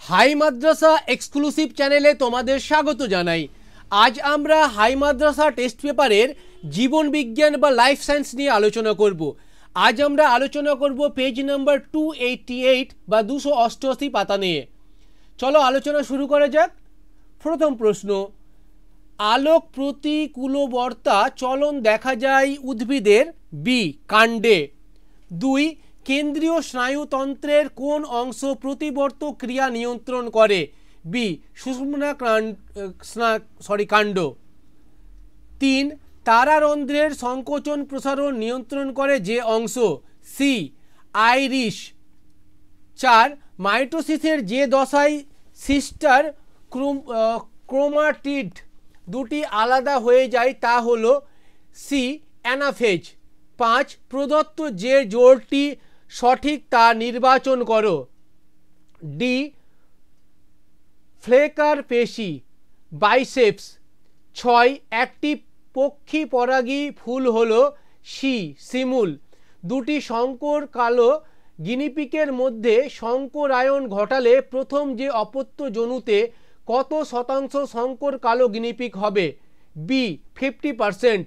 High মাদ্রাসা exclusive চ্যানেলে তোমাদের স্বাগত জানাই। আজ আমরা হাই মাদ্রাসা টেস্ট পেপারের জীবন বিজ্ঞান বা লাইফ সায়েন্স নিয়ে আলোচনা করব। আজ আমরা আলোচনা করব পেজ নাম্বার 288 বা 288 পাতা নিয়ে। চলো আলোচনা শুরু করা যাক। প্রথম প্রশ্ন, আলোক প্রতিকূলবর্তা চলন দেখা যায় উদ্ভিদের বি কাণ্ডে। 2, কেন্দ্রীয় স্নায়ুতন্ত্রের কোন অংশ প্রতিবর্ত ক্রিয়া নিয়ন্ত্রণ করে? বি সুষুম্না কাণ্ড। 3, তারারন্ধ্রের সংকোচন প্রসারণ নিয়ন্ত্রণ করে যে অংশ? C Irish. 4, মাইটোসিসের যে দশায় সিস্টার ক্রোমাটিড দুটি আলাদা হয়ে যায় তা হলো? C anaphase. 5, প্রদত্ত যে জোড়টি সঠিক তা নির্বাচন করো। ডি ফ্লেকার পেশি বাইসেপস। 6, একটি পক্ষী পরাগী ফুল হলো? সি শিমুল। দুটি শঙ্কর কালো গিনিপিকের মধ্যে শঙ্করায়ন ঘটালে প্রথম যে অপত্য জনুতে কত শতাংশ শঙ্কর কালো গিনিপিক হবে? বি 50%।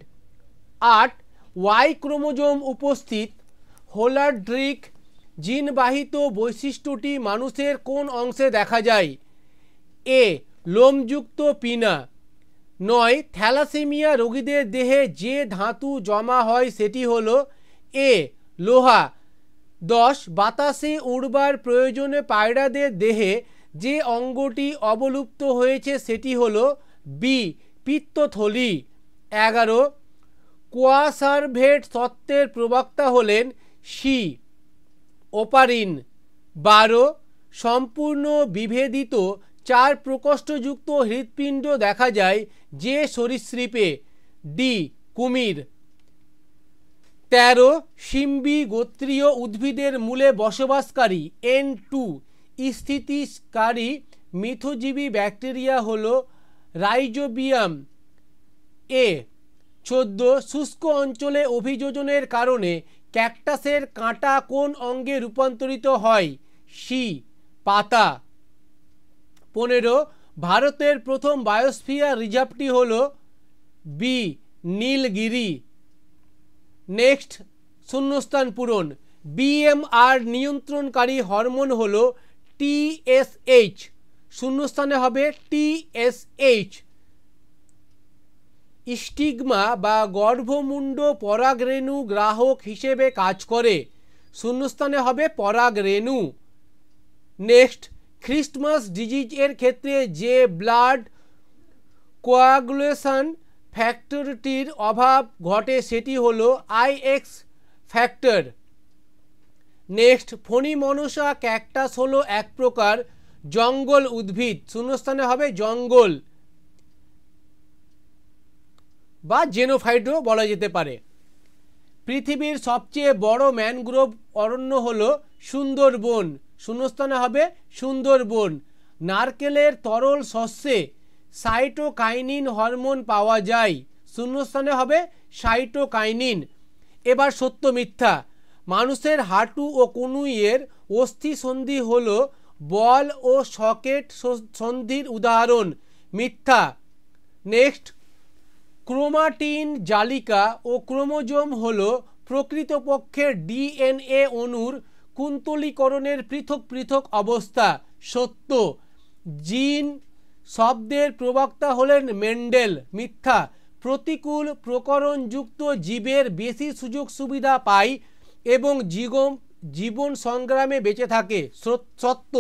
8, ওয়াই ক্রোমোজোম উপস্থিত হোলার্ড্রিক জিনবাহিত বৈশিষ্ট্যটি মানুষের কোন অংশে দেখা যায়? এ লোমযুক্ত পিনা। 9, থ্যালাসেমিয়া রোগীদের দেহে যে ধাতু জমা হয় সেটি হলো? এ লোহা। 10, বাতাসে উড়বার প্রয়োজনে পায়রাদের দেহে যে অঙ্গটি অবলুপ্ত হয়েছে সেটি হলো? বি পিত্তথলি। 11, কোয়াসারভেট তত্ত্বের প্রবক্তা হলেন? C Oparin. 12, সম্পূর্ণ বিভেদিত 4 প্রকোষ্ঠযুক্ত হৃৎপিণ্ড দেখা যায় যে সরীসৃপে? ডি কুমির। 13, শিম্বি গোত্রীয় উদ্ভিদের মূলে বসবাসকারী N2 স্থিতিকারী মিথজীবী ব্যাকটেরিয়া হলো? রাইজোবিয়াম। এ 14, শুষ্ক অঞ্চলে অভিযোজনের কারণে ক্যাকটাসের কাঁটা কোন অঙ্গে রূপান্তরিত হয়? সি পাতা। 15, ভারতের প্রথম বায়োস্ফিয়ার রিজার্ভটি হলো? বি নীলগিরি। নেক্সট শূন্যস্থান পূরণ। বিএমআর নিয়ন্ত্রণকারী হরমোন হলো? টিএসএইচ। শূন্যস্থানে হবে টিএসএইচ। স্টিগমা বা গর্ভমুণ্ড পরাগরেণু গ্রাহক হিসেবে কাজ করে? শূন্যস্থানে হবে পরাগরেণু। নেক্সট, খ্রিস্টমাস ডিজিজ এর ক্ষেত্রে যে ব্লাড কোয়াগুলেশন ফ্যাক্টরটির অভাব ঘটে সেটি হলো? IX factor. নেক্সট, ফণিমনসা ক্যাকটাস হলো এক প্রকার জঙ্গল উদ্ভিদ। শূন্যস্থানে হবে জঙ্গল বা জেনোফাইটও বলা যেতে পারে। পৃথিবীর সবচেয়ে বড় ম্যানগ্রোভ অরণ্য হলো? সুন্দরবন। শূন্যস্থানে হবে সুন্দরবন। নারকেলের তরল শস্যে সাইটোকাইনিন হরমোন পাওয়া যায়? শূন্যস্থানে হবে সাইটোকাইনিন। এবার সত্য মিথ্যা। মানুষের হাঁটু ও কনুইয়ের অস্থি সন্ধি হলো বল ও সকেট সন্ধির উদাহরণ? মিথ্যা। নেক্সট, ক্রোমাটিন জালিকা ও ক্রোমোজোম হলো প্রকৃতপক্ষে ডিএনএ অণুর কুন্তলীকরণের পৃথক পৃথক অবস্থা? সত্য। জিন শব্দের প্রবক্তা হলেন মেন্ডেল? মিথ্যা। প্রতিকূল প্রকরণযুক্ত জীবের বেশি সুযোগ সুবিধা পায় এবং জীবন সংগ্রামে বেঁচে থাকে? সত্য।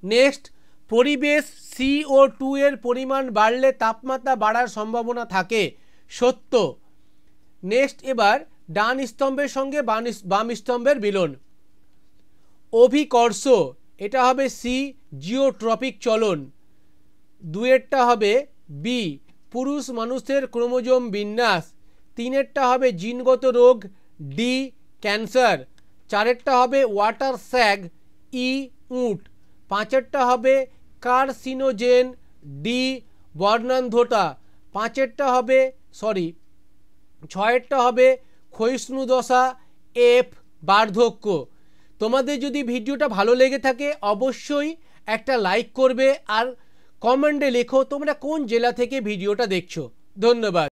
নেক্সট, পরিবেশ CO2 এর পরিমাণ বাড়লে তাপমাত্রা বাড়ার সম্ভাবনা থাকে? সত্য। নেক্সট, এবার ডান স্তম্ভের সঙ্গে বাম স্তম্ভের মিলন। অভিকর্ষ, এটা হবে সি জিওট্রপিক চলন। 2এরটা হবে বি পুরুষ মানুষের ক্রোমোজোম বিন্যাস। 3এরটা হবে জিনগত রোগ, ডি ক্যান্সার। 4এরটা হবে ওয়াটার স্যাগ, ই উট। 5এরটা হবে কার্সিনোজেন, ডি বর্ণান্ধতা। 6এরটা হবে ক্ষয়িষ্ণুদশা, এফ বার্ধক্য। তোমাদের যদি ভিডিওটা ভালো লেগে থাকে অবশ্যই একটা লাইক করবে আর কমেন্টে লেখো তোমরা কোন জেলা থেকে ভিডিওটা দেখছো। ধন্যবাদ।